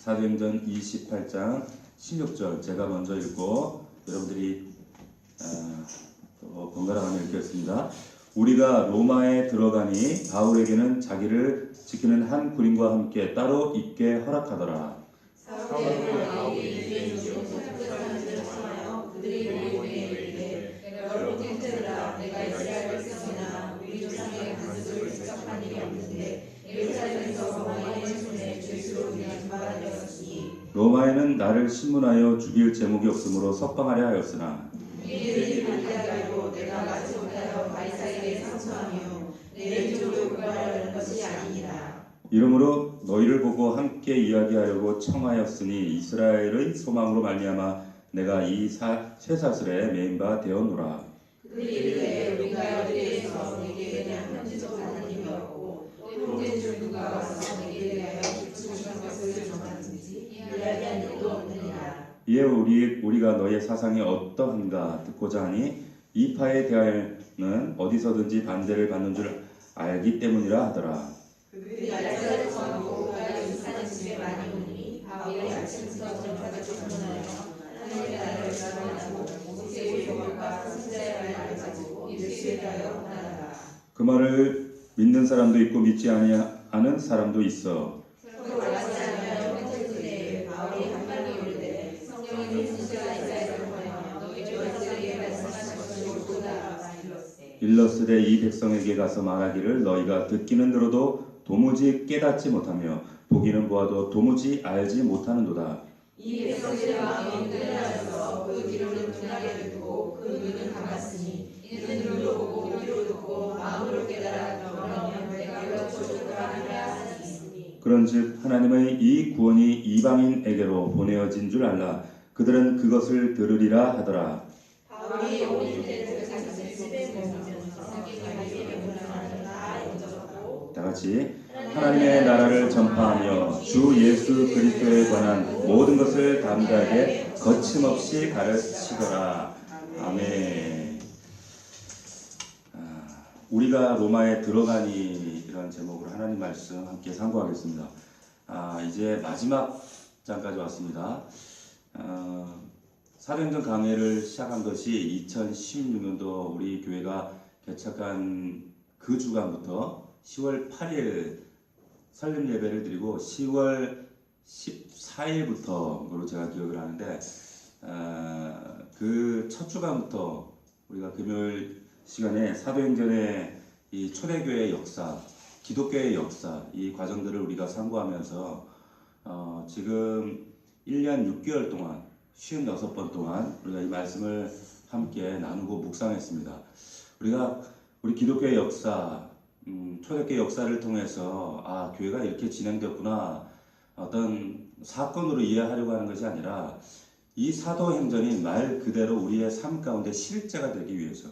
사도행전 28장 16절 제가 먼저 읽고 여러분들이 또 번갈아 가며 읽겠습니다. 우리가 로마에 들어가니 바울에게는 자기를 지키는 한 군인과 함께 따로 있게 허락하더라. 로마에는 나를 신문하여 죽일 제목이 없으므로 석방하려 하였으나 이들이 반대하고 내가 마치 못하여 가이사에게 상소하며 내 민족을 구하려는 것이 아니니라. 이러므로 너희를 보고 함께 이야기하려고 청하였으니 이스라엘의 소망으로 말미암아 내가 이 쇠사슬에 매인 바 되었노라. 그들이 이르되 우리가 어디에서 내게 대한 편지도 하나님이 없고 또 형제 중 누가 와서 내게 대하여 깊은 것을 전하든지 이야기한 일도 없느니라. 이에 우리가 너의 사상이 어떠한가 듣고자 하니 이 파에 대하여는 어디서든지 반대를 받는 줄 알기 때문이라 하더라. 그들이 알짜를 정하고 그가 사는 집에 많이 오니 바울이 아침부터 전파가 주문하여 하나님의 나라를 전하고 모세의 율법과 선지자의 말을 가지고 일주일에 하여 하나라. 그 말을 믿는 사람도 있고 믿지 아니하는 사람도 있어. 서로 알지 않으며 편지들에 바울이 한마디 이르되 성령이 진실한 이사야를 통하여 너희들에게 말씀하신 것이 옳도다 하시었으되 일러스되 이 백성에게 가서 말하기를 너희가 듣기는 들어도 도무지 깨닫지 못하며 보기는 보아도 도무지 알지 못하는도다. 이 백성들의 마음이 흔들려서 그 귀로는 둔하게 되고 그 눈은 감았으니 이는 눈으로 보고 귀로 듣고 마음으로 깨달아 그러면 내가 그렇죠 하리라 하시니. 그런즉 하나님의 이 구원이 이방인에게로 보내어진 줄 알라. 그들은 그것을 들으리라 하더라. 바울이 온 유대인들 자신의 집에 머무면서 자기가 갈릴리 문화를 다 얹어졌고 다 같이 하나님의 나라를 전파하며 주 예수 그리스도에 관한 모든 것을 담대하게 거침없이 가르치더라. 아멘. 우리가 로마에 들어가니 이런 제목으로 하나님 말씀 함께 상고하겠습니다. 이제 마지막 장까지 왔습니다. 사도행전 강해를 시작한 것이 2016년도 우리 교회가 개척한 그 주간부터 10월 8일 설립 예배를 드리고 10월 14일부터로 제가 기억을 하는데 그 첫 주간부터 우리가 금요일 시간에 사도행전의 이 초대교회의 역사, 기독교의 역사 이 과정들을 우리가 상고하면서 지금 1년 6개월 동안 56번 동안 우리가 이 말씀을 함께 나누고 묵상했습니다. 우리 기독교의 역사, 초대교회 역사를 통해서 교회가 이렇게 진행됐구나 어떤 사건으로 이해하려고 하는 것이 아니라 이 사도행전이 말 그대로 우리의 삶 가운데 실제가 되기 위해서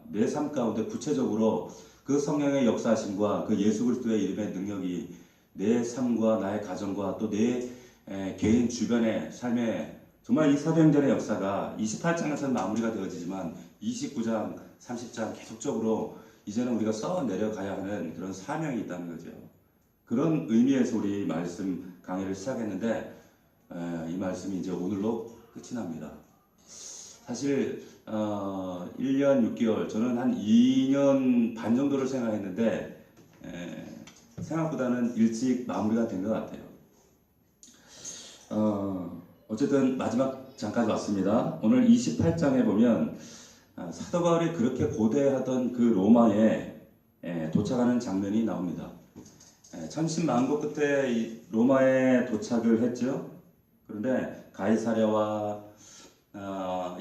내 삶 가운데 구체적으로 그 성령의 역사하심과 그 예수 그리스도의 이름의 능력이 내 삶과 나의 가정과 또 내 개인 주변의 삶에 정말 이 사도행전의 역사가 28장에서는 마무리가 되어지지만 29장, 30장 계속적으로 이제는 우리가 써 내려가야 하는 그런 사명이 있다는 거죠. 그런 의미에서 우리 말씀 강의를 시작했는데 이 말씀이 이제 오늘로 끝이 납니다. 사실 1년 6개월 저는 한 2년 반 정도를 생각했는데 생각보다는 일찍 마무리가 된 것 같아요. 어쨌든 마지막 장까지 왔습니다. 오늘 28장에 보면 사도 바울이 그렇게 고대하던 그 로마에 도착하는 장면이 나옵니다. 천신만고 끝에 이 로마에 도착을 했죠. 그런데 가이사랴와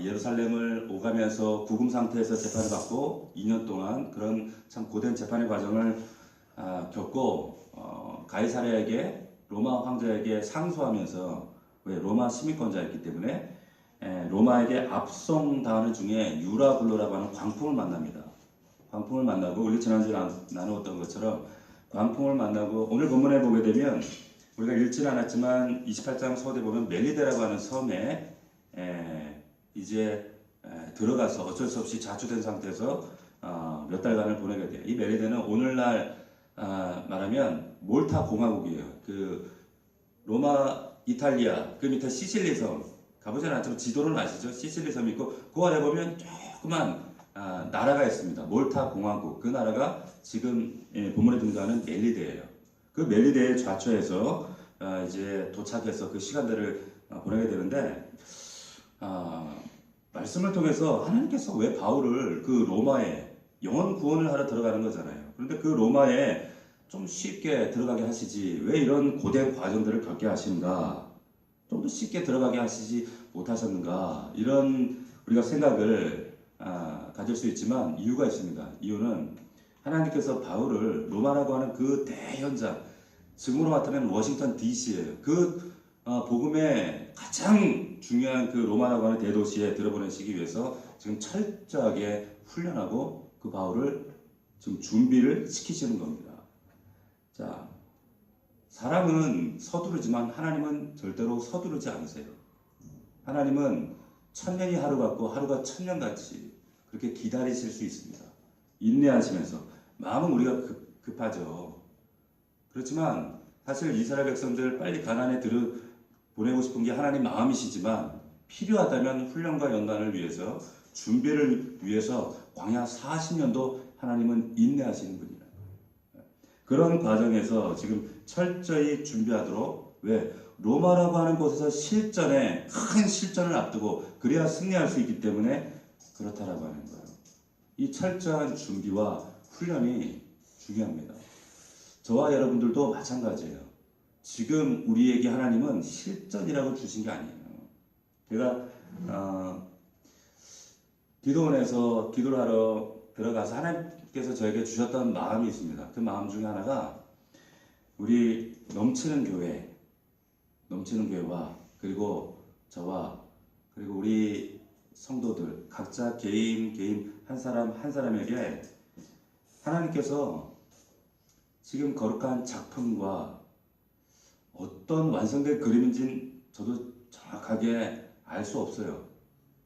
예루살렘을 오가면서 구금 상태에서 재판을 받고 2년 동안 그런 참 고된 재판의 과정을 겪고 가이사랴에게 로마 황제에게 상소하면서 왜 로마 시민권자였기 때문에 로마에게 압송당하는 중에 유라굴로라고 하는 광풍을 만납니다. 광풍을 만나고 우리 지난주에 나누었던 것처럼 광풍을 만나고 오늘 본문에 보게 되면 우리가 읽지는 않았지만 28장 서두에 보면 멜리데라고 하는 섬에 이제 들어가서 어쩔 수 없이 자초된 상태에서 몇 달간을 보내게 돼요. 이 멜리데는 오늘날 말하면 몰타 공화국이에요. 그 로마, 이탈리아, 그 밑에 시칠리 섬 가보진 않지만 지도는 아시죠? 시칠리 섬이 있고 그 아래 보면 조그만 나라가 있습니다. 몰타 공화국. 그 나라가 지금 본문에 등장하는 멜리데예요. 그 멜리데의 좌초에서 이제 도착해서 그 시간들을 보내게 되는데 말씀을 통해서 하나님께서 왜 바울을 그 로마에 영혼 구원을 하러 들어가는 거잖아요. 그런데 그 로마에 좀 쉽게 들어가게 하시지 왜 이런 고된 과정들을 겪게 하시는가? 좀 더 쉽게 들어가게 하시지 못하셨는가? 이런 우리가 생각을 가질 수 있지만 이유가 있습니다. 이유는 하나님께서 바울을 로마라고 하는 그 대현장, 지금으로 나타낸 워싱턴 DC예요. 그 복음의 가장 중요한 그 로마라고 하는 대도시에 들어보내시기 위해서 지금 철저하게 훈련하고 그 바울을 지금 준비를 시키시는 겁니다. 자, 사람은 서두르지만 하나님은 절대로 서두르지 않으세요. 하나님은 천년이 하루 같고 하루가 천년 같이 그렇게 기다리실 수 있습니다. 인내하시면서 마음은 우리가 급하죠. 그렇지만 사실 이스라엘 백성들 빨리 가나안에 보내고 싶은 게 하나님 마음이시지만 필요하다면 훈련과 연단을 위해서 준비를 위해서 광야 40년도 하나님은 인내하시는 분이에요. 그런 과정에서 지금 철저히 준비하도록 왜? 로마라고 하는 곳에서 큰 실전을 앞두고 그래야 승리할 수 있기 때문에 그렇다라고 하는 거예요. 이 철저한 준비와 훈련이 중요합니다. 저와 여러분들도 마찬가지예요. 지금 우리에게 하나님은 실전이라고 주신 게 아니에요. 제가 기도원에서 기도를 하러 들어가서 하나님께서 저에게 주셨던 마음이 있습니다. 그 마음 중에 하나가 우리 넘치는 교회와 그리고 저와 그리고 우리 성도들 각자 개인 한 사람 한 사람에게 하나님께서 지금 거룩한 작품과 어떤 완성된 그림인지는 저도 정확하게 알 수 없어요.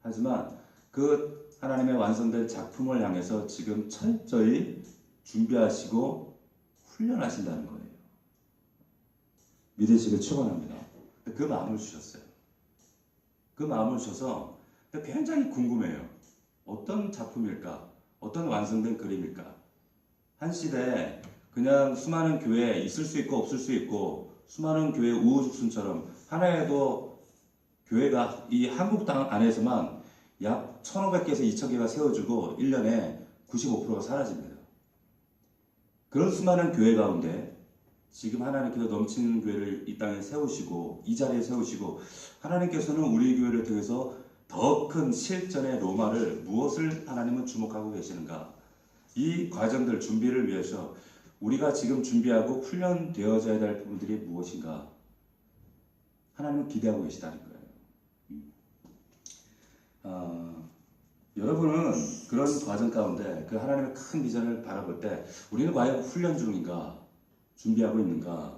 하지만 그 하나님의 완성된 작품을 향해서 지금 철저히 준비하시고 훈련하신다는 거예요. 믿으시길 축원합니다. 그 마음을 주셨어요. 그 마음을 주셔서 굉장히 궁금해요. 어떤 작품일까? 어떤 완성된 그림일까? 한 시대에 그냥 수많은 교회에 있을 수 있고 없을 수 있고 수많은 교회 우후죽순처럼 하나에도 교회가 이 한국 땅 안에서만 약 1,500개에서 2,000개가 세워지고 1년에 95%가 사라집니다. 그런 수많은 교회 가운데 지금 하나님께서 넘치는 교회를 이 땅에 세우시고 이 자리에 세우시고 하나님께서는 우리 교회를 통해서 더 큰 실전의 로마를 무엇을 하나님은 주목하고 계시는가? 이 과정들 준비를 위해서 우리가 지금 준비하고 훈련되어져야 될 부분들이 무엇인가? 하나님은 기대하고 계시다는 거예요. 여러분은 그런 과정 가운데 그 하나님의 큰 비전을 바라볼 때 우리는 과연 훈련 중인가? 준비하고 있는가?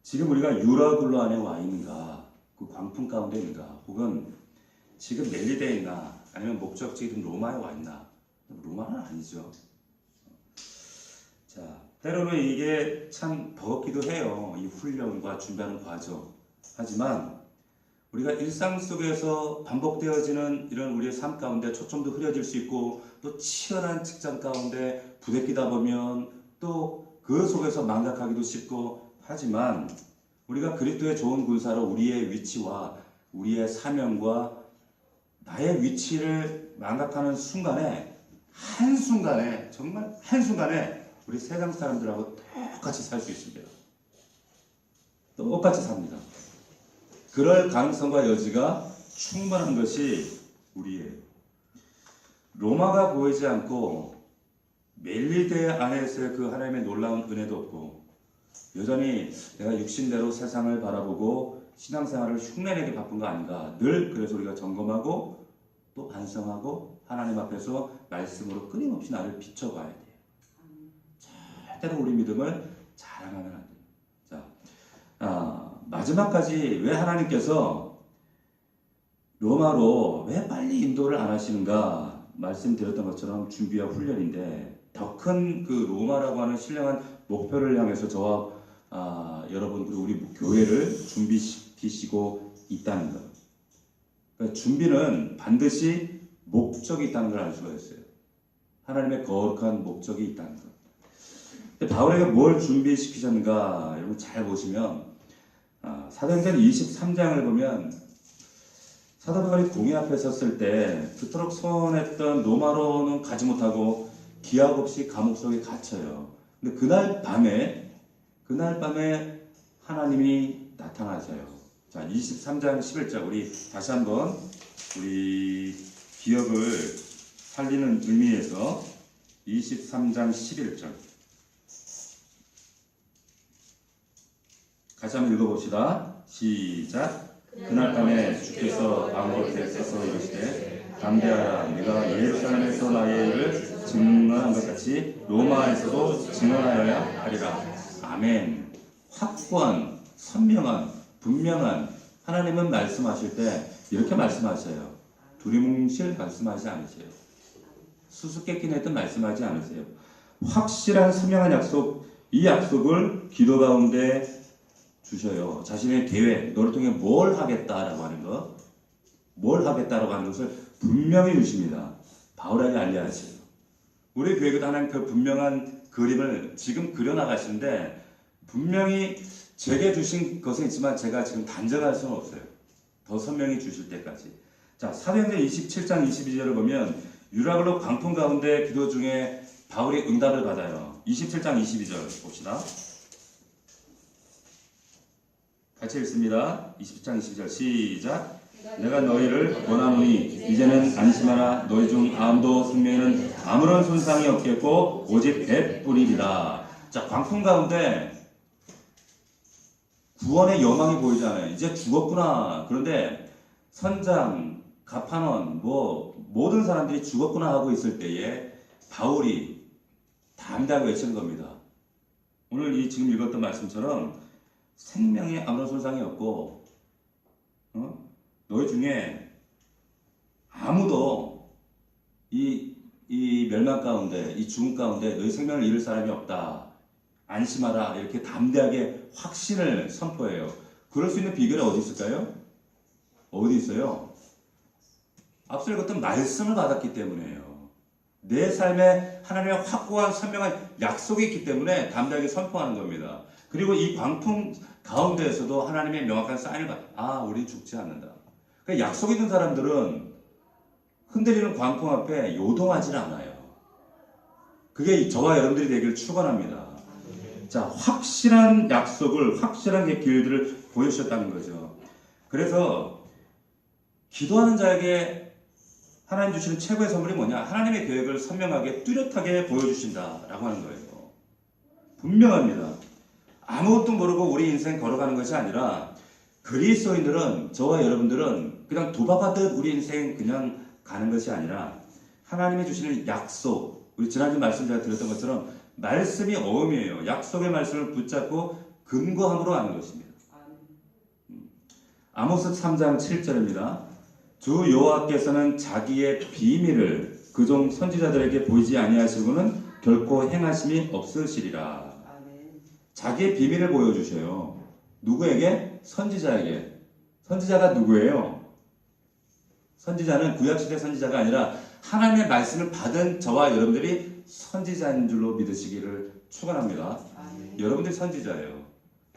지금 우리가 유라굴로 안에 와 있는가? 그 광풍 가운데 있는가? 혹은 지금 멜리데에 있나? 아니면 목적지 지금 로마에 와 있나? 로마는 아니죠. 자, 때로는 이게 참 버겁기도 해요. 이 훈련과 준비하는 과정. 하지만 우리가 일상 속에서 반복되어지는 이런 우리의 삶 가운데 초점도 흐려질 수 있고 또 치열한 직장 가운데 부대끼다 보면 또 그 속에서 망각하기도 쉽고 하지만 우리가 그리스도의 좋은 군사로 우리의 위치와 우리의 사명과 나의 위치를 망각하는 순간에 정말 한순간에 우리 세상 사람들하고 똑같이 살 수 있습니다. 똑같이 삽니다. 그럴 가능성과 여지가 충분한 것이 우리예요. 로마가 보이지 않고 멜리데 안에서의 그 하나님의 놀라운 은혜도 없고 여전히 내가 육신대로 세상을 바라보고 신앙생활을 흉내내기 바쁜 거 아닌가. 늘 그래서 우리가 점검하고 또 반성하고 하나님 앞에서 말씀으로 끊임없이 나를 비춰봐야 돼요. 절대로 우리 믿음을 자랑하면 안 돼요. 자, 마지막까지 왜 하나님께서 로마로 왜 빨리 인도를 안 하시는가 말씀드렸던 것처럼 준비와 훈련인데 더 큰 그 로마라고 하는 신령한 목표를 향해서 저와 여러분 그리고 우리 교회를 준비시키시고 있다는 것. 그러니까 준비는 반드시 목적이 있다는 걸 알 수가 있어요. 하나님의 거룩한 목적이 있다는 것. 근데 바울에게 뭘 준비시키셨는가 여러분 잘 보시면 사도행전 23장을 보면 사도 바울이 공회 앞에 섰을 때 그토록 소원했던 로마로는 가지 못하고 기약 없이 감옥 속에 갇혀요. 근데 그날 밤에 하나님이 나타나셔요. 자, 23장 11절 우리 다시 한번 우리 기억을 살리는 의미에서 23장 11절 같이 한번 읽어봅시다. 시작. 그날 밤에 주께서 방울에 서서 이르시되 담대하라 네가 예루살렘에서 나의 일을 증언한 것 같이 로마에서도 증언하여야 하리라. 아멘. 확고한 선명한 분명한 하나님은 말씀하실 때 이렇게 말씀하셔요. 두리뭉실 말씀하지 않으세요. 수수께끼 내듯 말씀하지 않으세요. 확실한 선명한 약속, 이 약속을 기도 가운데 주셔요. 자신의 계획, 너를 통해 뭘 하겠다라고 하는 것, 뭘 하겠다라고 하는 것을 분명히 주십니다. 바울에게 알려하세요. 우리 교회도 하나님 그 분명한 그림을 지금 그려나가시는데 분명히 제게 주신 것은 있지만 제가 지금 단정할 수는 없어요. 더 선명히 주실 때까지. 자, 사도행전 27장 22절을 보면 유라굴로 광풍 가운데 기도 중에 바울이 응답을 받아요. 27장 22절 봅시다. 같이 읽습니다. 27장 22절 시작. 내가 너희를 원하노니 이제는 안심하라. 너희 중 아무도 생명에는 아무런 손상이 없겠고 오직 배뿐이리라. 자, 광풍 가운데 구원의 여망이 보이잖아요. 이제 죽었구나. 그런데 선장, 가판원, 모든 사람들이 죽었구나 하고 있을 때에 바울이 담대하게 외치는 겁니다. 오늘 이 지금 읽었던 말씀처럼 생명에 아무런 손상이 없고 너희 중에 아무도 이 멸망 가운데 이 죽음 가운데 너희 생명을 잃을 사람이 없다. 안심하라. 이렇게 담대하게 확신을 선포해요. 그럴 수 있는 비결이 어디 있을까요? 어디 있어요? 앞서 읽었던 말씀을 받았기 때문에요. 내 삶에 하나님의 확고한 선명한 약속이 있기 때문에 담대하게 선포하는 겁니다. 그리고 이 광풍 가운데에서도 하나님의 명확한 사인을 우리 죽지 않는다. 그러니까 약속 있는 사람들은 흔들리는 광풍 앞에 요동하지 않아요. 그게 저와 여러분들이 되기를 축원합니다. 자, 확실한 약속을, 확실한 길들을 보여주셨다는 거죠. 그래서 기도하는 자에게 하나님 주시는 최고의 선물이 뭐냐? 하나님의 계획을 선명하게 뚜렷하게 보여주신다라고 하는 거예요. 분명합니다. 아무것도 모르고 우리 인생 걸어가는 것이 아니라 그리스도인들은, 저와 여러분들은 그냥 도박하듯 우리 인생 그냥 가는 것이 아니라 하나님이 주시는 약속, 우리 지난주 말씀 제가 드렸던 것처럼 말씀이 어음이에요. 약속의 말씀을 붙잡고 근거함으로 하는 것입니다. 아모스 3장 7절입니다. 주 여호와께서는 자기의 비밀을 그종 선지자들에게 보이지 아니하시고는 결코 행하심이 없으시리라. 자기의 비밀을 보여주셔요. 누구에게? 선지자에게. 선지자가 누구예요? 선지자는 구약시대 선지자가 아니라 하나님의 말씀을 받은 저와 여러분들이 선지자인 줄로 믿으시기를 축원합니다. 여러분들이 선지자예요.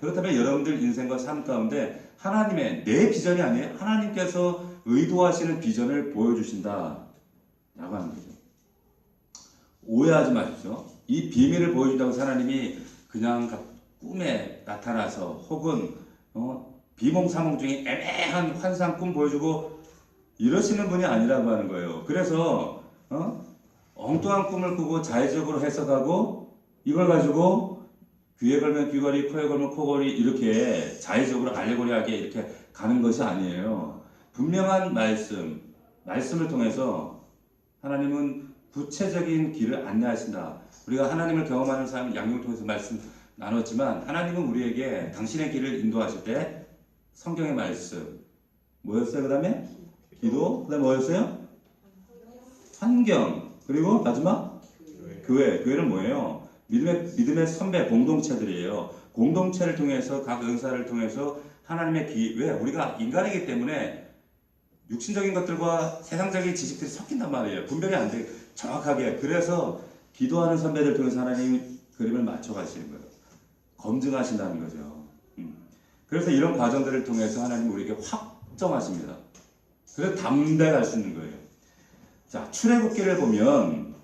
그렇다면 여러분들 인생과 삶 가운데 하나님의 내 비전이 아니에요. 하나님께서 의도하시는 비전을 보여주신다 라고 하는 거죠. 오해하지 마십시오. 이 비밀을 보여준다고 해서 하나님이 그냥 꿈에 나타나서 혹은 비몽사몽 중에 애매한 환상 꿈 보여주고 이러시는 분이 아니라고 하는 거예요. 그래서 엉뚱한 꿈을 꾸고 자의적으로 해석하고 이걸 가지고 귀에 걸면 귀걸이, 코에 걸면 코걸이 이렇게 자의적으로 알레고리하게 이렇게 가는 것이 아니에요. 분명한 말씀을 통해서 하나님은 구체적인 길을 안내하신다. 우리가 하나님을 경험하는 사람 양육을 통해서 말씀 나눴지만 하나님은 우리에게 당신의 길을 인도하실 때 성경의 말씀 뭐였어요? 그 다음에 기도, 그 다음에 뭐였어요? 환경, 그리고 마지막 교회. 교회는 뭐예요? 믿음의 선배 공동체들이에요. 공동체를 통해서 각 은사를 통해서 하나님의 왜 우리가 인간이기 때문에 육신적인 것들과 세상적인 지식들이 섞인단 말이에요. 분별이 안 돼. 정확하게. 그래서 기도하는 선배들 통해서 하나님이 그림을 맞춰 가시는 거예요. 검증하신다는 거죠. 그래서 이런 과정들을 통해서 하나님이 우리에게 확정하십니다. 그래서 담대히 갈 수 있는 거예요. 자, 출애굽기를 보면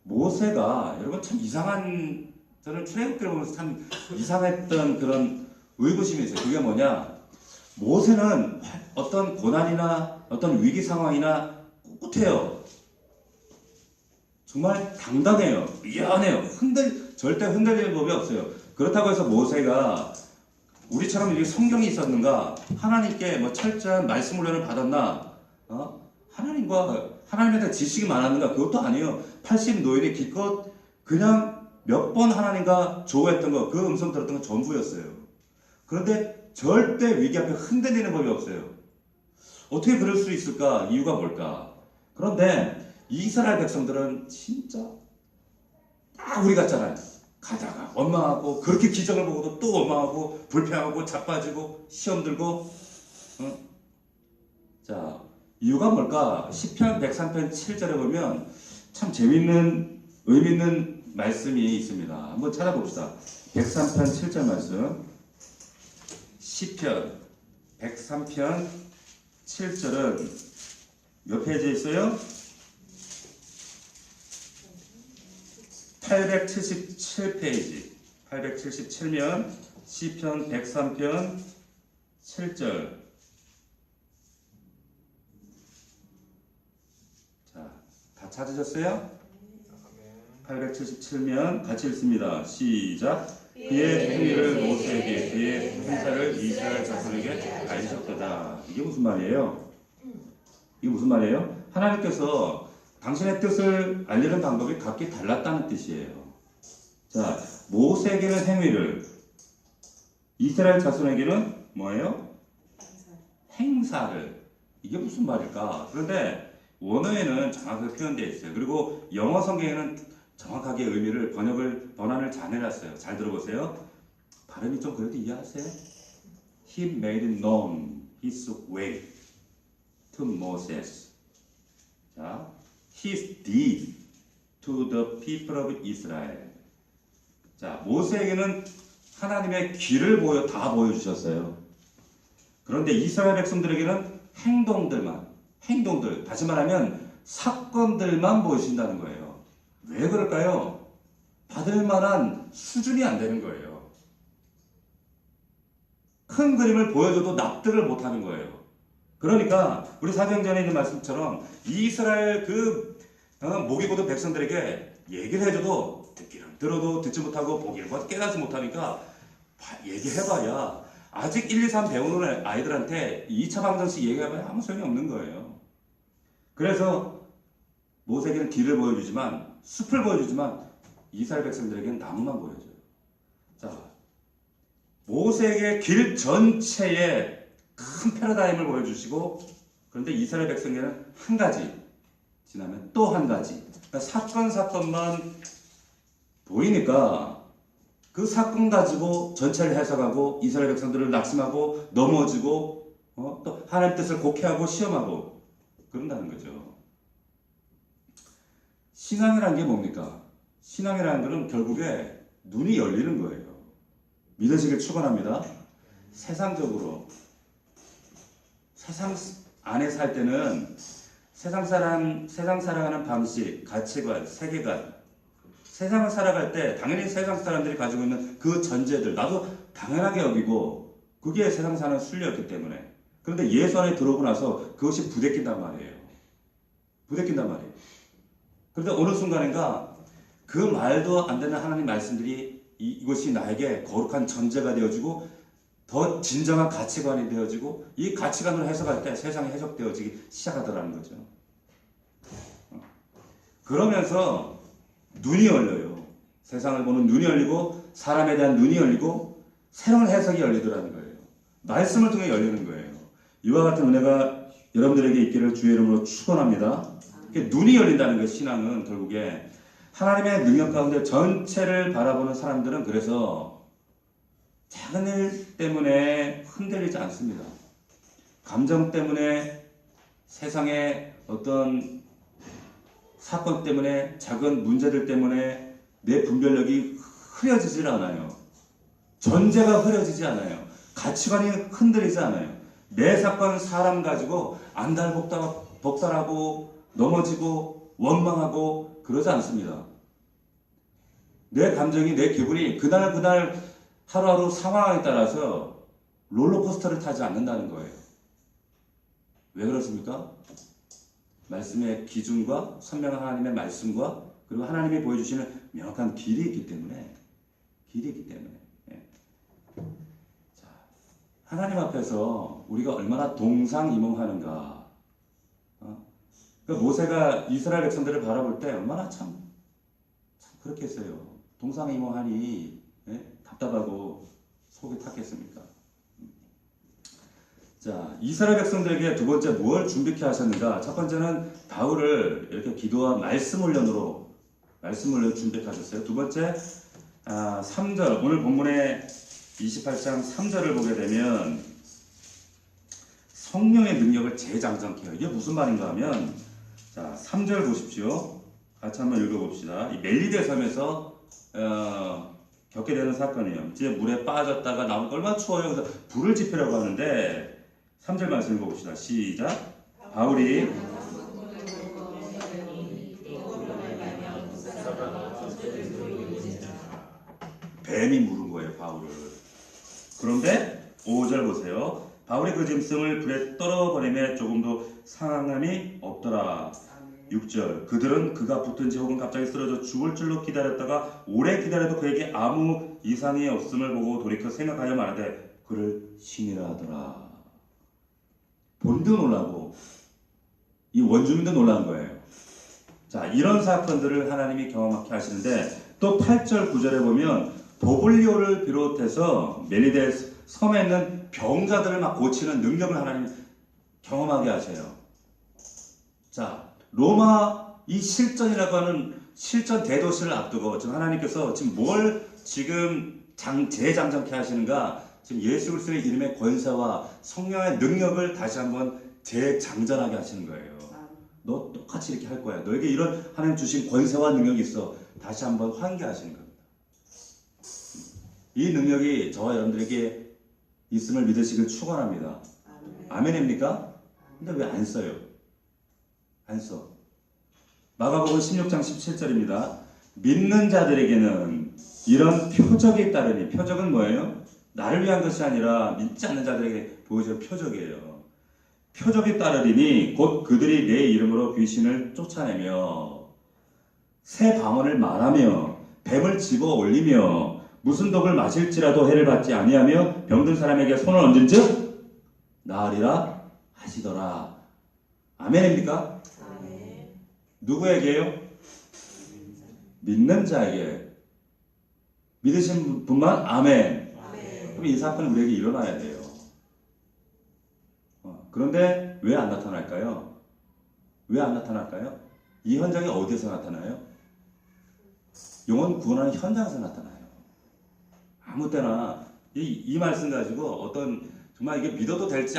모세가 여러분 참 이상한 저는 출애굽기를 보면서 참 이상했던 그런 의구심이 있어요. 그게 뭐냐? 모세는 어떤 고난이나 어떤 위기 상황이나 꿋꿋해요. 정말 당당해요. 미안해요. 절대 흔들리는 법이 없어요. 그렇다고 해서 모세가 우리처럼 이렇게 성경이 있었는가? 하나님께 뭐 철저한 말씀 훈련을 받았나? 하나님에 대한 지식이 많았는가? 그것도 아니에요. 80 노인이 기껏 그냥 몇 번 하나님과 조회했던 거, 그 음성 들었던 거 전부였어요. 그런데 절대 위기 앞에 흔들리는 법이 없어요. 어떻게 그럴 수 있을까? 이유가 뭘까? 그런데 이스라엘 백성들은 진짜 딱 우리 같잖아요. 가다가 원망하고 그렇게 기적을 보고도 또 원망하고 불평하고 자빠지고 시험 들고 자, 이유가 뭘까? 시편 103편 7절에 보면 참 재밌는 의미 있는 말씀이 있습니다. 한번 찾아봅시다. 103편 7절 말씀. 시편 103편 7절은 몇 페이지에 있어요? 877페이지. 877면 시편 103편 7절. 자, 다 찾으셨어요? 877면 같이 읽습니다. 시작. 그의 행위를 모세에게 그의 행사를 이스라엘 자손에게 알리셨도다. 이게 무슨 말이에요? 이게 무슨 말이에요? 하나님께서 당신의 뜻을 알리는 방법이 각기 달랐다는 뜻이에요. 자, 모세에게는 행위를, 이스라엘 자손에게는 뭐예요? 행사를. 이게 무슨 말일까? 그런데 원어에는 정확하게 표현되어 있어요. 그리고 영어 성경에는 정확하게 의미를 번안을 잘 해놨어요. 잘 들어보세요. 발음이 좀 그래도 이해하세요? He made known his way to Moses. 자, He did to the people of Israel. 자, 모세에게는 하나님의 길을 다 보여주셨어요. 그런데 이스라엘 백성들에게는 행동들, 다시 말하면 사건들만 보여주신다는 거예요. 왜 그럴까요? 받을 만한 수준이 안 되는 거예요. 큰 그림을 보여줘도 납득을 못 하는 거예요. 그러니까 우리 사도행전에 있는 말씀처럼 이스라엘 목이 고든 백성들에게 얘기를 해줘도 듣기는 들어도 듣지 못하고 보기를 봐도 깨닫지 못하니까 얘기해봐야 아직 1, 2, 3 배우는 아이들한테 2차 방정식 얘기해봐야 아무 소용이 없는 거예요. 그래서 모세에게는 길을 보여주지만 숲을 보여주지만 이스라엘 백성들에게는 나무만 보여줘요. 자, 모세에게 길 전체에 큰 패러다임을 보여주시고 그런데 이스라엘 백성에게는 한 가지 지나면 또 한 가지 그러니까 사건만 보이니까 그 사건 가지고 전체를 해석하고 이스라엘 백성들을 낙심하고 넘어지고 또 하나님 뜻을 곡해하고 시험하고 그런다는 거죠. 신앙이라는 게 뭡니까? 신앙이라는 것은 결국에 눈이 열리는 거예요. 믿으시길 축원합니다. 세상적으로 세상 안에 살 때는 세상 살아가는 방식, 가치관, 세계관 세상을 살아갈 때 당연히 세상 사람들이 가지고 있는 그 전제들 나도 당연하게 여기고 그게 세상 사는 순리였기 때문에 그런데 예수 안에 들어오고 나서 그것이 부대낀단 말이에요. 그런데 어느 순간인가 그 말도 안 되는 하나님 말씀들이 이것이 나에게 거룩한 전제가 되어지고 더 진정한 가치관이 되어지고 이 가치관을 해석할 때 세상이 해석되어지기 시작하더라는 거죠. 그러면서 눈이 열려요. 세상을 보는 눈이 열리고 사람에 대한 눈이 열리고 새로운 해석이 열리더라는 거예요. 말씀을 통해 열리는 거예요. 이와 같은 은혜가 여러분들에게 있기를 주의 이름으로 축원합니다. 눈이 열린다는 것 신앙은 결국에 하나님의 능력 가운데 전체를 바라보는 사람들은 그래서 작은 일 때문에 흔들리지 않습니다. 감정 때문에 세상의 어떤 사건 때문에 작은 문제들 때문에 내 분별력이 흐려지질 않아요. 전제가 흐려지지 않아요. 가치관이 흔들리지 않아요. 매 사건 사람 가지고 안달복달하고 넘어지고 원망하고 그러지 않습니다. 내 감정이 내 기분이 그날 하루하루 상황에 따라서 롤러코스터를 타지 않는다는 거예요. 왜 그렇습니까? 말씀의 기준과 선명한 하나님의 말씀과 그리고 하나님이 보여주시는 명확한 길이 있기 때문에 예. 자, 하나님 앞에서 우리가 얼마나 동상이몽하는가. 그러니까 모세가 이스라엘 백성들을 바라볼 때 얼마나 참 그렇게 했어요. 동상이몽하니 답답하고 속이 탔겠습니까? 자, 이스라엘 백성들에게 두 번째 무엇을 준비케 하셨는가? 첫 번째는 바울을 이렇게 기도와 말씀 훈련으로 준비케 하셨어요. 두 번째 3절 오늘 본문의 28장 3절을 보게 되면 성령의 능력을 재장전케 해요. 이게 무슨 말인가 하면 자 3절 보십시오. 같이 한번 읽어봅시다. 이 멜리데 섬에서 겪게 되는 사건이에요. 이제 물에 빠졌다가 나오니까 얼마나 추워요. 그래서 불을 지피려고 하는데 3절 말씀 읽어봅시다. 시작. 바울이 뱀이 물은 거예요. 바울을. 그런데 5절 보세요. 바울이 그 짐승을 불에 떨어버리며 조금도 상함이 없더라. 6절 그들은 그가 붙든지 혹은 갑자기 쓰러져 죽을 줄로 기다렸다가 오래 기다려도 그에게 아무 이상이 없음을 보고 돌이켜 생각하여 말하되 그를 신이라 하더라. 본인도 놀라고 이 원주민도 놀란 거예요. 자, 이런 사건들을 하나님이 경험하게 하시는데 또 8절 9절에 보면 도블리오를 비롯해서 멜리데 섬에 있는 병자들을 막 고치는 능력을 하나님 경험하게 하세요. 자, 로마 이 실전이라고 하는 실전 대도시를 앞두고 지금 하나님께서 지금 뭘 지금 재장전케 하시는가? 지금 예수 그리스도의 이름의 권세와 성령의 능력을 다시 한번 재장전하게 하시는 거예요. 너 똑같이 이렇게 할 거야. 너에게 이런 하나님 주신 권세와 능력이 있어. 다시 한번 환기하시는 겁니다. 이 능력이 저와 여러분들에게 있음을 믿으시길 축원합니다. 아멘입니까? 근데 왜 안 써요? 안 써. 마가복음 16장 17절입니다. 믿는 자들에게는 이런 표적이 따르니, 표적은 뭐예요? 나를 위한 것이 아니라 믿지 않는 자들에게 보여줄 표적이에요. 표적이 따르리니 곧 그들이 내 이름으로 귀신을 쫓아내며 새 방언을 말하며 뱀을 집어 올리며 무슨 독을 마실지라도 해를 받지 아니하며 병든 사람에게 손을 얹은즉 나으리라 하시더라. 아멘입니까? 아멘. 누구에게요? 믿는 자에게. 믿으신 분만 아멘. 그럼 이 사건은 우리에게 일어나야 돼요. 그런데 왜 안 나타날까요? 왜 안 나타날까요? 이 현장이 어디에서 나타나요? 영혼 구원하는 현장에서 나타나요. 아무 때나 이 말씀 가지고 어떤 정말 이게 믿어도 될지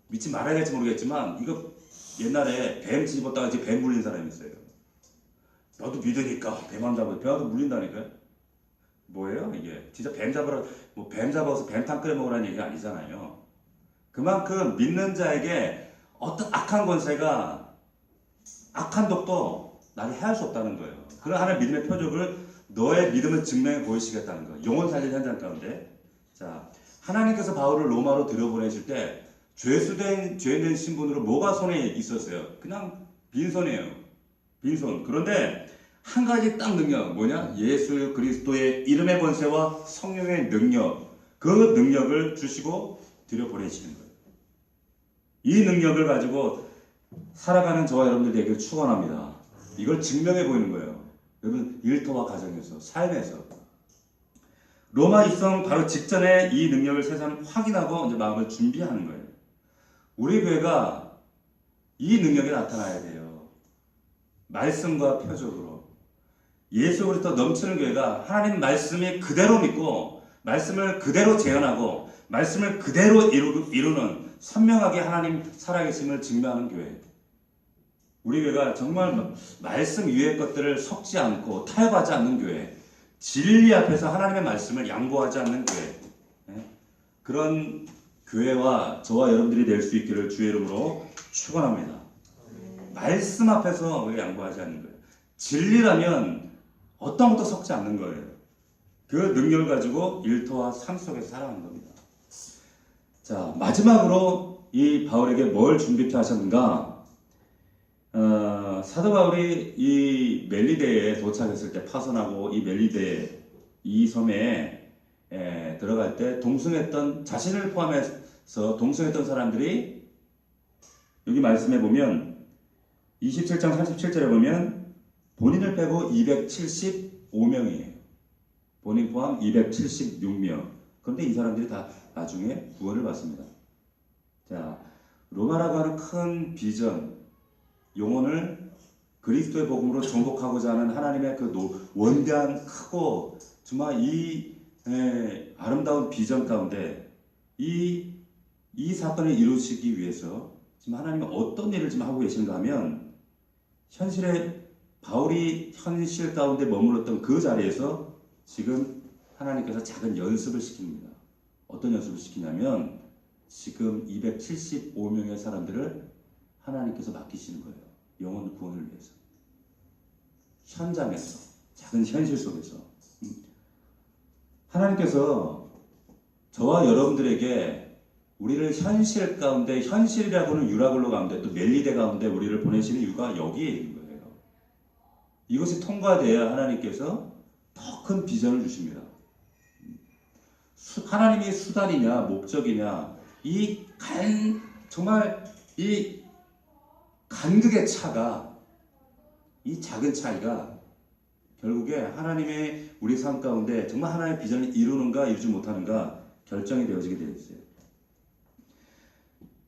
믿지 말아야 될지 모르겠지만 이거 옛날에 뱀 집었다가 이제 뱀 물린 사람이 있어요. 너도 믿으니까 뱀 잡아도 물린다니까요. 뭐예요 이게? 진짜 뱀 잡아서 뱀탕 끓여 먹으라는 얘기가 아니잖아요. 그만큼 믿는 자에게 어떤 악한 권세가 악한 독도 나를 해할 수 없다는 거예요. 그런 하나의 믿음의 표적을 너의 믿음을 증명해 보이시겠다는 거예요. 영혼 살린 현장 가운데. 자, 하나님께서 바울을 로마로 들여보내실 때 죄된 신분으로 뭐가 손에 있었어요? 그냥 빈손이에요. 빈손. 그런데 한 가지 딱 능력 뭐냐? 예수 그리스도의 이름의 권세와 성령의 능력, 그 능력을 주시고 들여보내시는 거예요. 이 능력을 가지고 살아가는 저와 여러분들 되길 축원합니다. 이걸 증명해 보이는 거예요. 여러분 일터와 가정에서, 삶에서. 로마 입성 바로 직전에 이 능력을 세상 확인하고 이제 마음을 준비하는 거예요. 우리 교회가 이 능력이 나타나야 돼요. 말씀과 표적으로. 예수 그리스도 넘치는 교회가 하나님 말씀이 그대로 믿고 말씀을 그대로 재현하고 말씀을 그대로 이루는 선명하게 하나님 살아계심을 증명하는 교회. 우리 교회가 정말 말씀 위의 것들을 섞지 않고 타협하지 않는 교회, 진리 앞에서 하나님의 말씀을 양보하지 않는 교회, 그런 교회와 저와 여러분들이 될 수 있기를 주의 이름으로 축원합니다. 말씀 앞에서 왜 양보하지 않는 거예요? 진리라면 어떤 것도 섞지 않는 거예요. 그 능력을 가지고 일터와 삶 속에서 살아가는 겁니다. 자, 마지막으로 이 바울에게 뭘 준비케 하셨는가? 사도 바울이 이 멜리데에 도착했을 때, 파선하고 이 멜리데 이 섬에 들어갈 때 동승했던, 자신을 포함해서 동승했던 사람들이 여기 말씀해 보면 27장 37절에 보면 본인을 빼고 275명이에요. 본인 포함 276명. 그런데 이 사람들이 다 나중에 구원을 받습니다. 자, 로마라고 하는 큰 비전, 영혼을 그리스도의 복음으로 정복하고자 하는 하나님의 그 원대한 크고 정말 이 아름다운 비전 가운데 이 사건을 이루시기 위해서 지금 하나님은 어떤 일을 지금 하고 계신가 하면, 현실에 바울이 현실 가운데 머물렀던 그 자리에서 지금 하나님께서 작은 연습을 시킵니다. 어떤 연습을 시키냐면 지금 275명의 사람들을 하나님께서 맡기시는 거예요. 영혼 구원을 위해서. 현장에서, 작은 현실 속에서 하나님께서 저와 여러분들에게 우리를 현실 가운데, 현실이라고는 유라굴로 가운데, 또 멜리데 가운데 우리를 보내시는 이유가 여기에 있는 거예요. 이것이 통과돼야 하나님께서 더 큰 비전을 주십니다. 하나님이 수단이냐 목적이냐, 정말 이 간극의 차가, 이 작은 차이가 결국에 하나님의 우리 삶 가운데 정말 하나님의 비전을 이루는가 이루지 못하는가 결정이 되어지게 되어 있어요.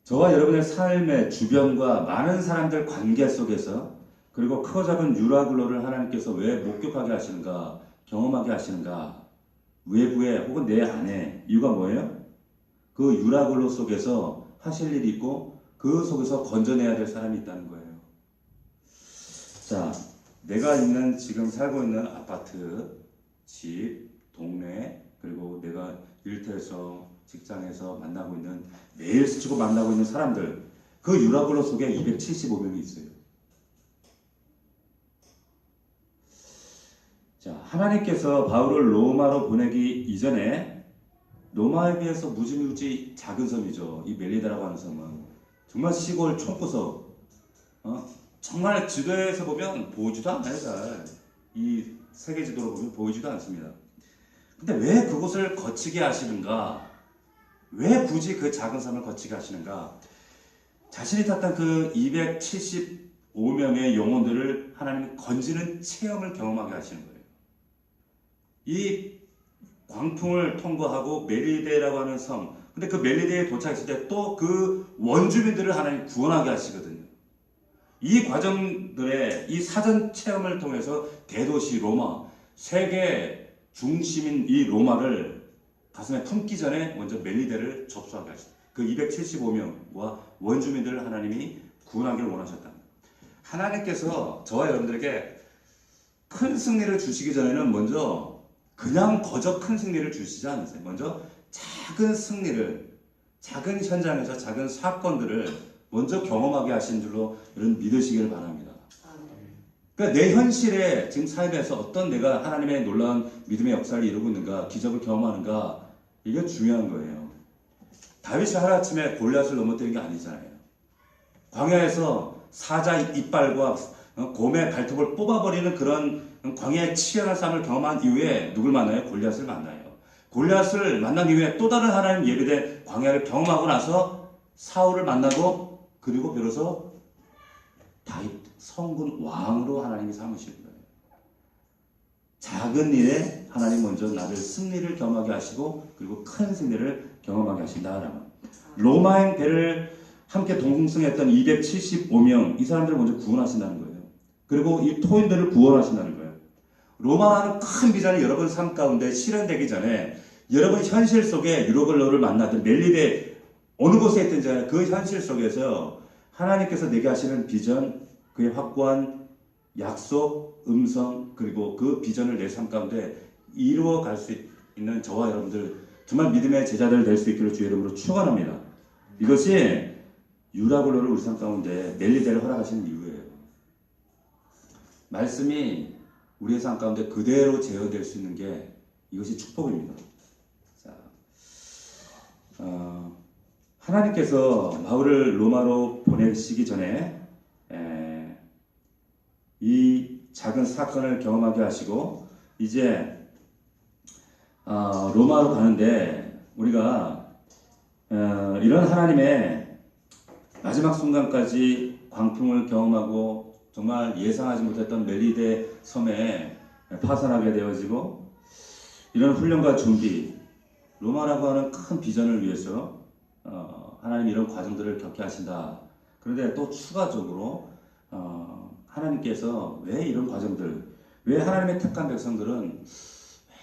저와 여러분의 삶의 주변과 많은 사람들 관계 속에서, 그리고 크고 작은 유라굴로를 하나님께서 왜 목격하게 하시는가, 경험하게 하시는가, 외부에 혹은 내 안에, 이유가 뭐예요? 그 유라굴로 속에서 하실 일이 있고 그 속에서 건져내야 될 사람이 있다는 거예요. 자, 내가 지금 살고 있는 아파트, 집, 동네, 그리고 내가 일터에서, 직장에서 만나고 있는, 매일 스치고 만나고 있는 사람들, 그 유라굴로 속에 275명이 있어요. 자, 하나님께서 바울을 로마로 보내기 이전에, 로마에 비해서 무지무지 작은 섬이죠. 이 멜리다라고 하는 섬은 정말 시골 총구석, 정말 지도에서 보면 보이지도 않아요. 잘 이 세계 지도로 보면 보이지도 않습니다. 근데 왜 그곳을 거치게 하시는가? 왜 굳이 그 작은 섬을 거치게 하시는가? 자신이 탔던 그 275명의 영혼들을 하나님이 건지는 체험을 경험하게 하시는 거예요. 이 광풍을 통과하고 멜리데라고 하는 섬, 근데 그 멜리데에 도착했을 때 또 그 원주민들을 하나님 구원하게 하시거든요. 이 과정들의 이 사전 체험을 통해서 대도시 로마, 세계 중심인 이 로마를 가슴에 품기 전에 먼저 멜리데를 접수하게 하셨다. 그 275명과 원주민들을 하나님이 구원하기를 원하셨다. 하나님께서 저와 여러분들에게 큰 승리를 주시기 전에는 먼저 그냥 거저 큰 승리를 주시지 않으세요. 먼저 작은 승리를, 작은 현장에서 작은 사건들을 먼저 경험하게 하신 줄로 여러분 믿으시길 바랍니다. 그러니까 내 현실에 지금 삶에서 어떤 내가 하나님의 놀라운 믿음의 역사를 이루고 있는가, 기적을 경험하는가, 이게 중요한 거예요. 다윗이 하루아침에 골리앗을 넘어뜨린 게 아니잖아요. 광야에서 사자 이빨과 곰의 발톱을 뽑아버리는 그런 광야의 치열한 싸움을 경험한 이후에 누굴 만나요? 골리앗을 만나요. 골리앗을 만난 이후에 또 다른 하나님 예배된 광야를 경험하고 나서 사울을 만나고, 그리고 비로소 다윗 성군 왕으로 하나님이 삼으실 거예요. 작은 일에 하나님 먼저 나를 승리를 경험하게 하시고, 그리고 큰 승리를 경험하게 하신다라면, 로마행 배를 함께 동승했던 275명, 이 사람들을 먼저 구원하신다는 거예요. 그리고 이 토인들을 구원하신다는 거예요. 로마라는 큰 비전이 여러분 삶 가운데 실현되기 전에 여러분 현실 속에 유로글로를 만나든 멜리데 어느 곳에 있든지 간에 그 현실 속에서 하나님께서 내게 하시는 비전, 그의 확고한 약속, 음성, 그리고 그 비전을 내 삶 가운데 이루어 갈 수 있는 저와 여러분들 정말 믿음의 제자들 될 수 있기를 주의 이름으로 축원합니다. 이것이 유라글로를 우리 삶 가운데 멜리데를 허락하시는 이유예요. 말씀이 우리의 삶 가운데 그대로 재현될 수 있는 게 이것이 축복입니다. 자, 하나님께서 바울을 로마로 보내시기 전에 이 작은 사건을 경험하게 하시고 이제 로마로 가는데 우리가 이런 하나님의 마지막 순간까지 광풍을 경험하고 정말 예상하지 못했던 멜리데 섬에 파산하게 되어지고 이런 훈련과 준비, 로마라고 하는 큰 비전을 위해서 하나님 이런 과정들을 겪게 하신다. 그런데 또 추가적으로 하나님께서 왜 이런 과정들, 왜 하나님의 택한 백성들은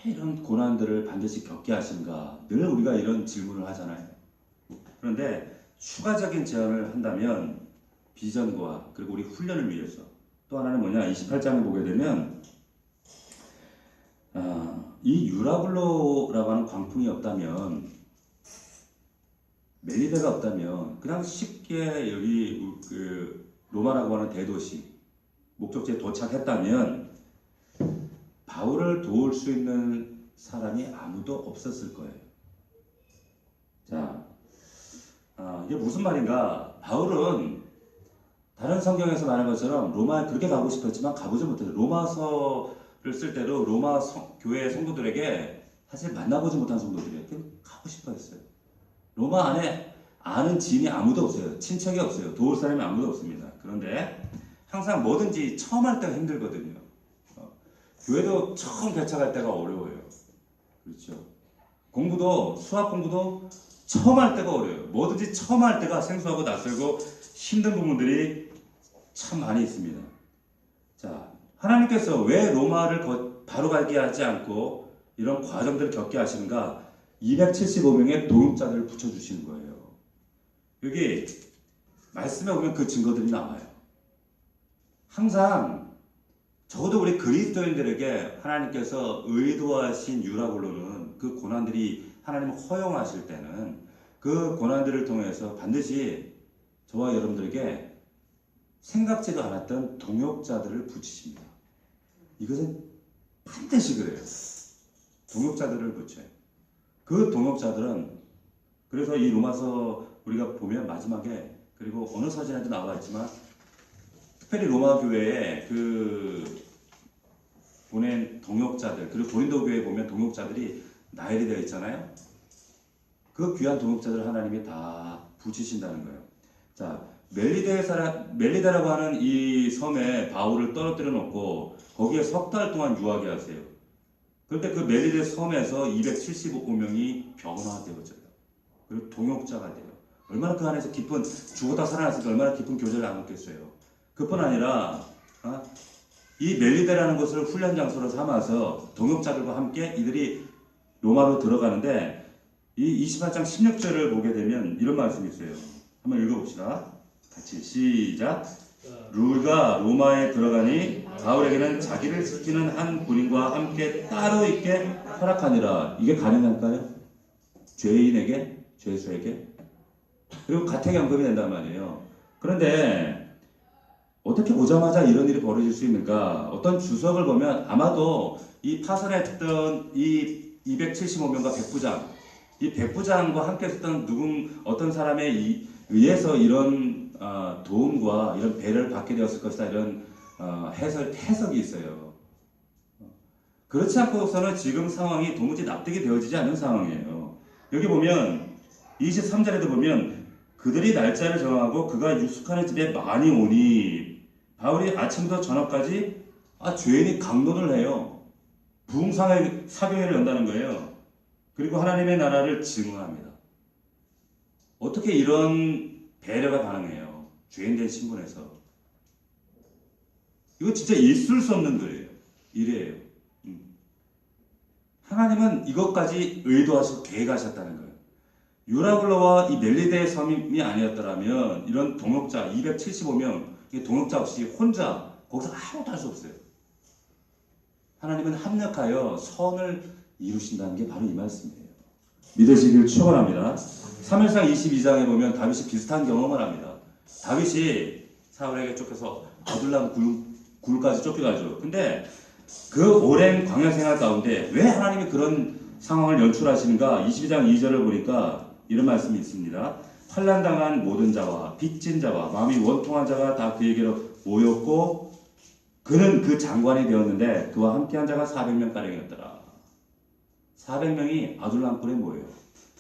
왜 이런 고난들을 반드시 겪게 하신가? 늘 우리가 이런 질문을 하잖아요. 그런데 추가적인 제안을 한다면 비전과 그리고 우리 훈련을 위해서 또 하나는 뭐냐? 28장을 보게 되면 이 유라굴로라고 하는 광풍이 없다면 멜리데가 없다면 그냥 쉽게 여기 그 로마라고 하는 대도시 목적지에 도착했다면 바울을 도울 수 있는 사람이 아무도 없었을 거예요. 자, 이게 무슨 말인가? 바울은 다른 성경에서 말한 것처럼 로마에 그렇게 가고 싶었지만 가보지 못했어요. 로마서를 쓸 때도 로마 교회 성도들에게 사실 만나보지 못한 성도들이에요. 가고 싶어 했어요. 로마 안에 아는 지인이 아무도 없어요. 친척이 없어요. 도울 사람이 아무도 없습니다. 그런데 항상 뭐든지 처음 할 때가 힘들거든요. 교회도 처음 개척할 때가 어려워요. 그렇죠. 공부도, 수학 공부도 처음 할 때가 어려워요. 뭐든지 처음 할 때가 생소하고 낯설고 힘든 부분들이 참 많이 있습니다. 자, 하나님께서 왜 로마를 바로 가게 하지 않고 이런 과정들을 겪게 하시는가? 275명의 동역자들을 붙여주시는 거예요. 여기 말씀에 보면 그 증거들이 나와요. 항상 적어도 우리 그리스도인들에게 하나님께서 의도하신 유라굴로는 그 고난들이 하나님 허용하실 때는 그 고난들을 통해서 반드시 저와 여러분들에게 생각지도 않았던 동역자들을 붙이십니다. 이것은 반드시 그래요. 동역자들을 붙여요. 그 동역자들은 그래서 이 로마서 우리가 보면 마지막에 그리고 어느 서신에도 나와 있지만 특별히 로마 교회에 그 보낸 동역자들 그리고 고린도 교회에 보면 동역자들이 나열이 되어 있잖아요. 그 귀한 동역자들 하나님이 다 붙이신다는 거예요. 자, 멜리데라고 하는 이 섬에 바울을 떨어뜨려 놓고 거기에 석 달 동안 유하게 하세요. 그런데 그 멜리데 섬에서 275명이 병원화되어져요. 그리고 동역자가 돼요. 얼마나 그 안에서 깊은 죽었다 살아났으니까 얼마나 깊은 교제를 나눴겠어요. 그뿐 아니라 이 멜리데라는 것을 훈련 장소로 삼아서 동역자들과 함께 이들이 로마로 들어가는데 이 28장 16절을 보게 되면 이런 말씀이 있어요. 한번 읽어봅시다. 같이 시작. 루가 로마에 들어가니 바울에게는 자기를 지키는 한 군인과 함께 따로 있게 허락하니라. 이게 가능할까요? 죄인에게? 죄수에게? 그리고 가택연금이 된단 말이에요. 그런데 어떻게 오자마자 이런 일이 벌어질 수 있는가? 어떤 주석을 보면 아마도 이 파산했던 이 275명과 백부장, 이 백부장과 함께 있었던 어떤 사람에 의해서 이런 도움과 이런 배려를 받게 되었을 것이다. 이런 해석이 있어요. 그렇지 않고서는 지금 상황이 도무지 납득이 되어지지 않는 상황이에요. 여기 보면 23절에도 보면 그들이 날짜를 정하고 그가 유숙하는 집에 많이 오니 바울이 아침부터 저녁까지 죄인이 강론을 해요. 부흥상의 사교회를 연다는 거예요. 그리고 하나님의 나라를 증언합니다. 어떻게 이런 배려가 가능해요? 죄인된 신분에서. 이거 진짜 있을 수 없는 거예요. 이래요. 하나님은 이것까지 의도하시고 계획하셨다는 거예요. 유라굴로와 이 멜리데의 섬이 아니었더라면 이런 동역자 275명 동역자 없이 혼자 거기서 아무것도 할 수 없어요. 하나님은 합력하여 선을 이루신다는 게 바로 이 말씀이에요. 믿으시길 축원합니다. 3일상 22장에 보면 다윗이 비슷한 경험을 합니다. 다윗이 사울에게 쫓겨서 아둘람 굴까지 쫓겨가죠. 근데 그 오랜 광야 생활 가운데 왜 하나님이 그런 상황을 연출하시는가? 22장 2절을 보니까 이런 말씀이 있습니다. 환난당한 모든 자와 빚진 자와 마음이 원통한 자가 다 그에게로 모였고 그는 그 장관이 되었는데 그와 함께한 자가 400명가량이었더라. 400명이 아둘람굴에 모여요.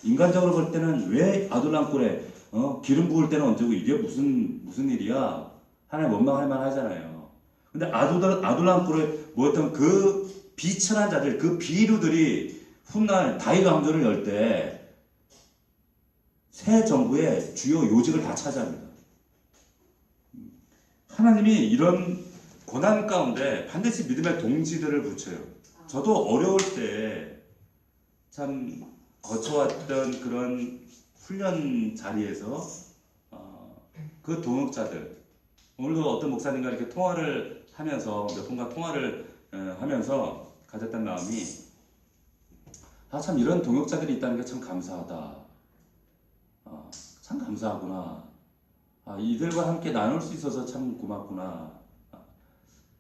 인간적으로 볼 때는 왜 아둘람굴에 기름 부을 때는 언제고 이게 무슨 일이야? 하나님 원망할 만하잖아요. 근데 아둘람굴에 모였던 그 비천한 자들, 그 비류들이 훗날 다윗 왕조를 열 때 새 정부의 주요 요직을 다 차지합니다. 하나님이 이런 고난 가운데 반드시 믿음의 동지들을 붙여요. 저도 어려울 때 참 거쳐왔던 그런 훈련 자리에서 그 동역자들, 오늘도 어떤 목사님과 이렇게 통화를 하면서 몇 분과 통화를 하면서 가졌던 마음이 참 이런 동역자들이 있다는 게 참 감사하다. 참 감사하구나. 이들과 함께 나눌 수 있어서 참 고맙구나.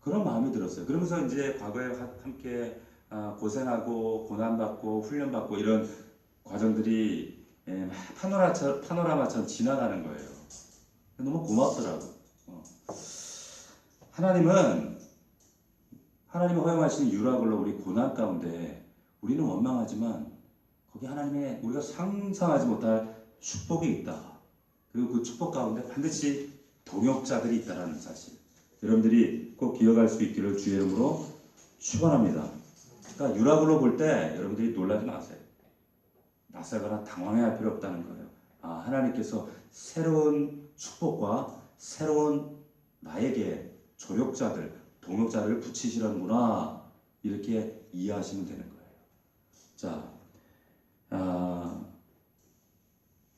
그런 마음이 들었어요. 그러면서 이제 과거에 함께 고생하고 고난받고 훈련받고 이런 과정들이 파노라마처럼 지나가는 거예요. 너무 고맙더라고. 하나님이 허용하시는 유라굴로 우리 고난 가운데 우리는 원망하지만 거기 하나님의 우리가 상상하지 못할 축복이 있다. 그리고 그 축복 가운데 반드시 동역자들이 있다는 사실. 여러분들이 꼭 기억할 수 있기를 주의 이름으로 축원합니다. 그러니까 유라굴로 볼 때 여러분들이 놀라지 마세요. 낯설거나 당황해야 할 필요 없다는 거예요. 하나님께서 새로운 축복과 새로운 나에게 조력자들, 동역자를 붙이시는구나 이렇게 이해하시면 되는 거예요. 자,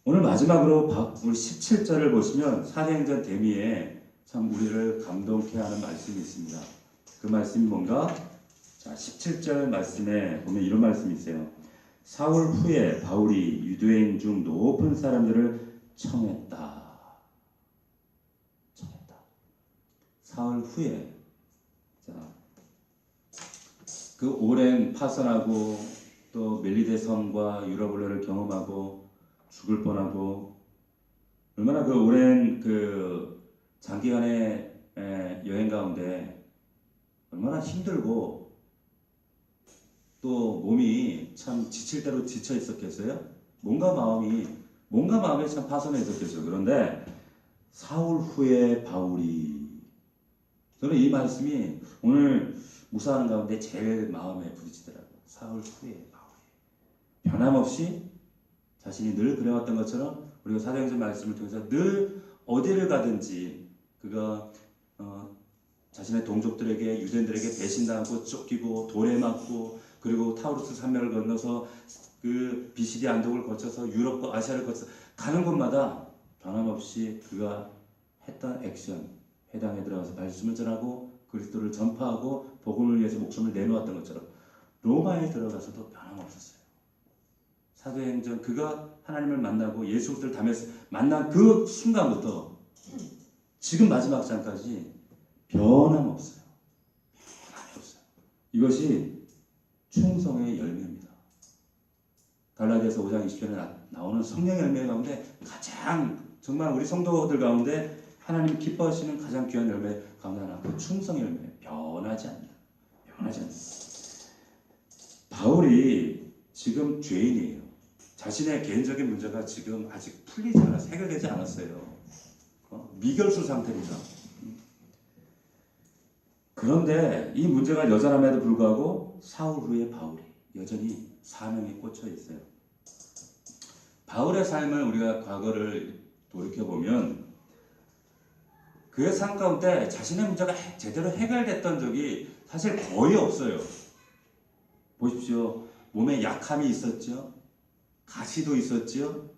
오늘 마지막으로 우리 17절을 보시면 사도행전 대미에 참 우리를 감동케 하는 말씀이 있습니다. 그 말씀이 뭔가? 자, 17절 말씀에 보면 이런 말씀이 있어요. 사울 후에 바울이 유대인 중 높은 사람들을 청했다. 사울 후에 그 오랜 파선하고 또 멜리데 섬과 유라굴로를 경험하고 죽을 뻔하고 얼마나 그 오랜 그 장기간의 여행 가운데 얼마나 힘들고 또 몸이 참 지칠 대로 지쳐 있었겠어요? 몸과 마음이 참 파손해 있었겠죠. 그런데 사울 후에 바울이 저는 이 말씀이 오늘 묵상하는 가운데 제일 마음에 부딪히더라고요. 사울 후에 바울이 변함없이 자신이 늘 그래왔던 것처럼 우리가 사도행전 말씀을 통해서 늘 어디를 가든지 그가 자신의 동족들에게 유대인들에게 배신당하고 쫓기고 돌에 맞고 그리고 타우루스 산맥을 건너서 그 비시디 안독을 거쳐서 유럽과 아시아를 거쳐서 가는 곳마다 변함없이 그가 했던 액션 회당에 들어가서 말씀을 전하고 그리스도를 전파하고 복음을 위해서 목숨을 내놓았던 것처럼 로마에 들어가서도 변함없었어요. 사도행전 그가 하나님을 만나고 예수 그리스도를 담에서 만난 그 순간부터 지금 마지막 장까지 변함없어요. 변함이 없어요. 이것이 충성의 열매입니다. 갈라디아서 5장 20절에 나오는 성령의 열매 가운데 가장 정말 우리 성도들 가운데 하나님 기뻐하시는 가장 귀한 열매 가운데 하나 그 충성의 열매 변하지 않는다. 변하지 않는다. 바울이 지금 죄인이에요. 자신의 개인적인 문제가 지금 아직 풀리지 않아서 해결되지 않았어요. 미결수 상태입니다. 그런데 이 문제가 여전함에도 불구하고 사울 후에 바울이 여전히 사명에 꽂혀 있어요. 바울의 삶을 우리가 과거를 돌이켜보면 그의 삶 가운데 자신의 문제가 제대로 해결됐던 적이 사실 거의 없어요. 보십시오. 몸에 약함이 있었죠. 가시도 있었죠.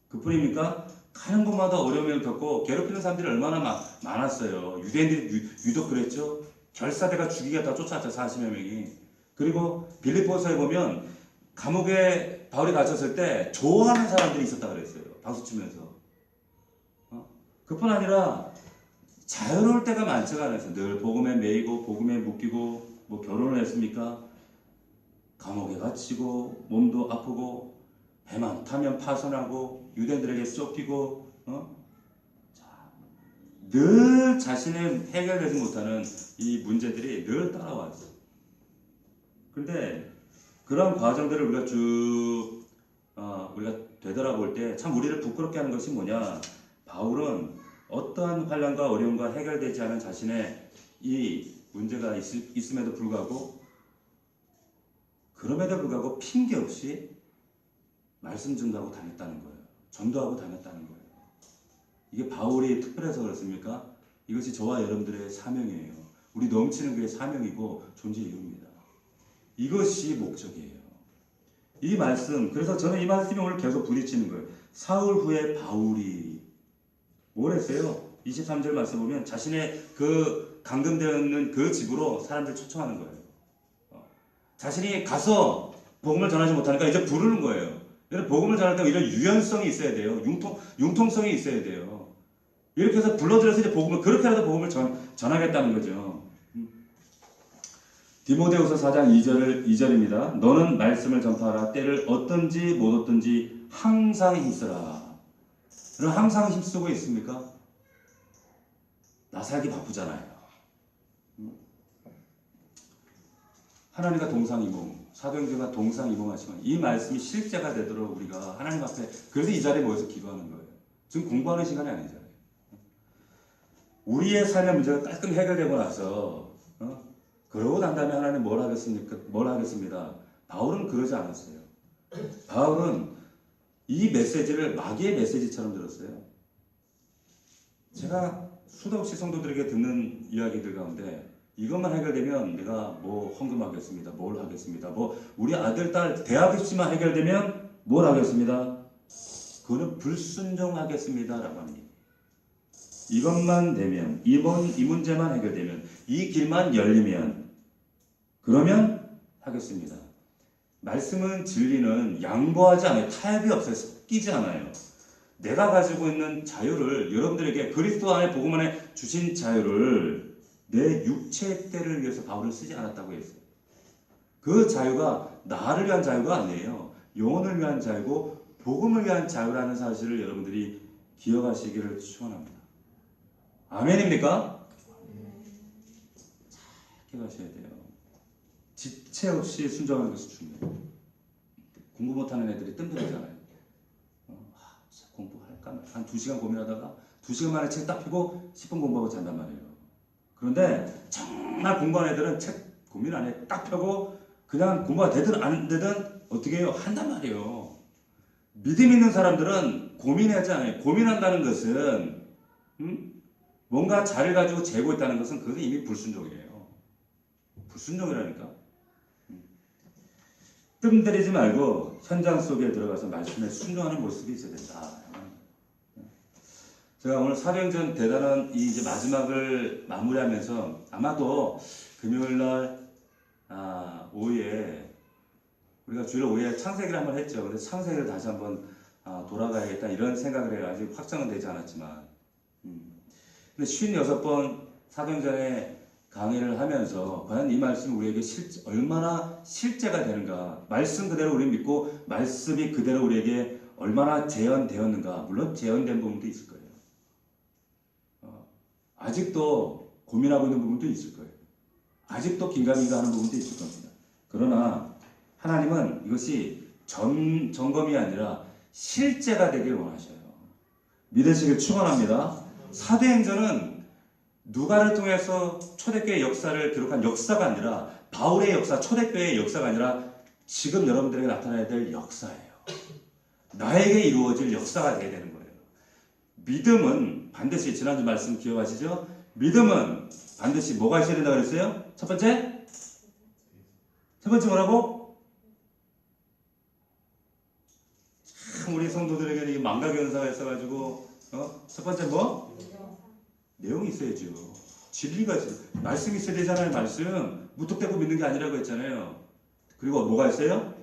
그뿐입니까? 가는 곳마다 어려움을 겪고 괴롭히는 사람들이 얼마나 많았어요. 유대인들이 유독 그랬죠. 결사대가 죽이게 다 쫓아왔죠. 40여 명이. 그리고 빌립보서에 보면 감옥에 바울이 갇혔을 때 좋아하는 사람들이 있었다 그랬어요. 박수치면서. 그뿐 아니라 자유로울 때가 많지가 않았어요. 늘 복음에 매이고 복음에 묶이고 뭐 결혼을 했습니까? 감옥에 갇히고 몸도 아프고 배만 타면 파손하고 유대인들에게 쫓기고 늘 자신의 해결되지 못하는 이 문제들이 늘 따라왔어요. 그런데 그런 과정들을 우리가 쭉 우리가 되돌아볼 때 참 우리를 부끄럽게 하는 것이 뭐냐? 바울은 어떠한 환난과 어려움과 해결되지 않은 자신의 이 문제가 있음에도 불구하고 그럼에도 불구하고 핑계 없이 말씀 전도하고 다녔다는 거예요. 전도하고 다녔다는 거예요. 이게 바울이 특별해서 그렇습니까? 이것이 저와 여러분들의 사명이에요. 우리 넘치는 그의 사명이고 존재 이유입니다. 이것이 목적이에요. 이 말씀, 그래서 저는 이 말씀이 오늘 계속 부딪히는 거예요. 사울 후에 바울이 뭘 했어요? 23절 말씀 보면 자신의 그 감금되어 있는 그 집으로 사람들 초청하는 거예요. 자신이 가서 복음을 전하지 못하니까 이제 부르는 거예요. 복음을 전할 때 이런 유연성이 있어야 돼요. 융통성이 있어야 돼요. 이렇게 해서 불러들여서 이제 복음을 그렇게라도 복음을 전하겠다는 거죠. 디모데후서 4장 2절입니다. 너는 말씀을 전파하라. 때를 얻든지 못 얻든지 항상 힘쓰라. 여러분 항상 힘쓰고 있습니까? 나 살기 바쁘잖아요. 하나님과 동상이몽, 사도행전과 동상이몽하시면 이 말씀이 실제가 되도록 우리가 하나님 앞에 그래서 이 자리에 모여서 기도하는 거예요. 지금 공부하는 시간이 아니잖아요. 우리의 삶의 문제가 깔끔히 해결되고 나서 그러고 난 다음에 하나님 뭘 하겠습니까? 뭘 하겠습니다. 바울은 그러지 않았어요. 바울은 이 메시지를 마귀의 메시지처럼 들었어요. 제가 수도 없이 성도들에게 듣는 이야기들 가운데 이것만 해결되면 내가 뭐 헌금하겠습니다. 뭘 하겠습니다. 뭐 우리 아들, 딸 대학 입시만 해결되면 뭘 하겠습니다. 그거는 불순종하겠습니다. 라고 합니다. 이것만 되면 이 문제만 해결되면 이 길만 열리면 그러면 하겠습니다. 말씀은 진리는 양보하지 않아요. 타협이 없어요. 섞이지 않아요. 내가 가지고 있는 자유를 여러분들에게 그리스도 안에 복음 안에 주신 자유를 내 육체의 때를 위해서 바울은 쓰지 않았다고 했어요. 그 자유가 나를 위한 자유가 아니에요. 영혼을 위한 자유고 복음을 위한 자유라는 사실을 여러분들이 기억하시기를 축원합니다. 아멘입니까? 잘 기억하셔야 돼요. 지체 없이 순종하는 것이 중요해요. 공부 못하는 애들이 뜸들이잖아요. 공부할까 말까 한 2시간 고민하다가 2시간 만에 책 딱 펴고 10분 공부하고 잔단 말이에요. 그런데 정말 공부하는 애들은 책 고민 안 해. 딱 펴고 그냥 공부가 되든 안 되든 어떻게 해요? 한단 말이에요. 믿음 있는 사람들은 고민하지 않아요. 고민한다는 것은 뭔가 자를 가지고 재고 있다는 것은 그것은 이미 불순종이에요. 불순종이라니까. 뜸들이지 말고 현장 속에 들어가서 말씀에 순종하는 모습이 있어야 된다. 제가 오늘 사도행전 대단한 이제 마지막을 마무리하면서 아마도 금요일날 오후에 우리가 주일 오후에 창세기를 한번 했죠. 그래서 창세기를 다시 한번 돌아가야겠다 이런 생각을 해요. 아직 확정은 되지 않았지만. 근데 56번 사도행전에 강의를 하면서 과연 이 말씀이 우리에게 얼마나 실제가 되는가, 말씀 그대로 우리 믿고 말씀이 그대로 우리에게 얼마나 재현되었는가. 물론 재현된 부분도 있을 거예요. 아직도 고민하고 있는 부분도 있을 거예요. 아직도 긴가민가 하는 부분도 있을 겁니다. 그러나 하나님은 이것이 점검이 아니라 실제가 되길 원하셔요. 믿으시길 축원합니다. 사도행전은 누가를 통해서 초대교회 역사를 기록한 역사가 아니라 바울의 역사, 초대교회의 역사가 아니라 지금 여러분들에게 나타나야 될 역사예요. 나에게 이루어질 역사가 되어야 되는 거예요. 믿음은 반드시 지난주 말씀 기억하시죠? 믿음은 반드시 뭐가 있어야 된다고 그랬어요? 첫 번째 뭐라고? 연사가 있어가지고 첫 번째 뭐? 내용이 있어야죠. 진리가 있어요. 말씀이 있어야 되잖아요. 말씀. 무턱대고 믿는 게 아니라고 했잖아요. 그리고 뭐가 있어요?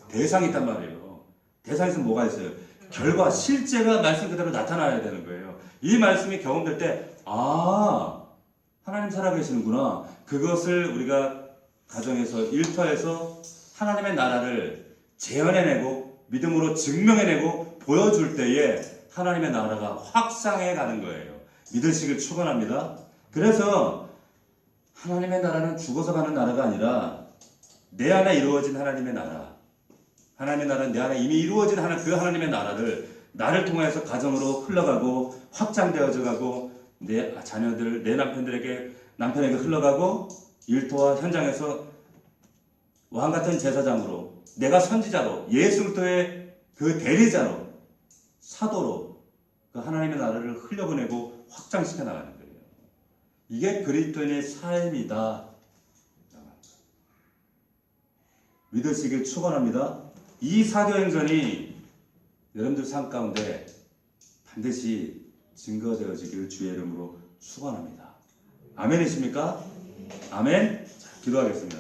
대상이 있단 말이에요. 대상이 있으면 뭐가 있어요? 결과, 실제가 말씀 그대로 나타나야 되는 거예요. 이 말씀이 경험될 때 하나님 살아계시는구나. 그것을 우리가 가정에서 일터에서 하나님의 나라를 재현해내고 믿음으로 증명해내고 보여줄 때에 하나님의 나라가 확장해 가는 거예요. 믿으시길 축원합니다. 그래서 하나님의 나라는 죽어서 가는 나라가 아니라 내 안에 이루어진 하나님의 나라, 하나님의 나라는 내 안에 이미 이루어진 그 하나님의 나라를 나를 통해서 가정으로 흘러가고 확장되어져 가고 내 자녀들, 내 남편에게 흘러가고 일터와 현장에서 왕같은 제사장으로 내가 선지자로 예수 그리스도의 그 대리자로 사도로 그 하나님의 나라를 흘려보내고 확장시켜 나가는 거예요. 이게 그리스도인의 삶이다. 믿으시길 축원합니다. 이 사도행전이 여러분들 삶 가운데 반드시 증거되어지기를 주의 이름으로 축원합니다. 아멘이십니까? 아멘. 자, 기도하겠습니다.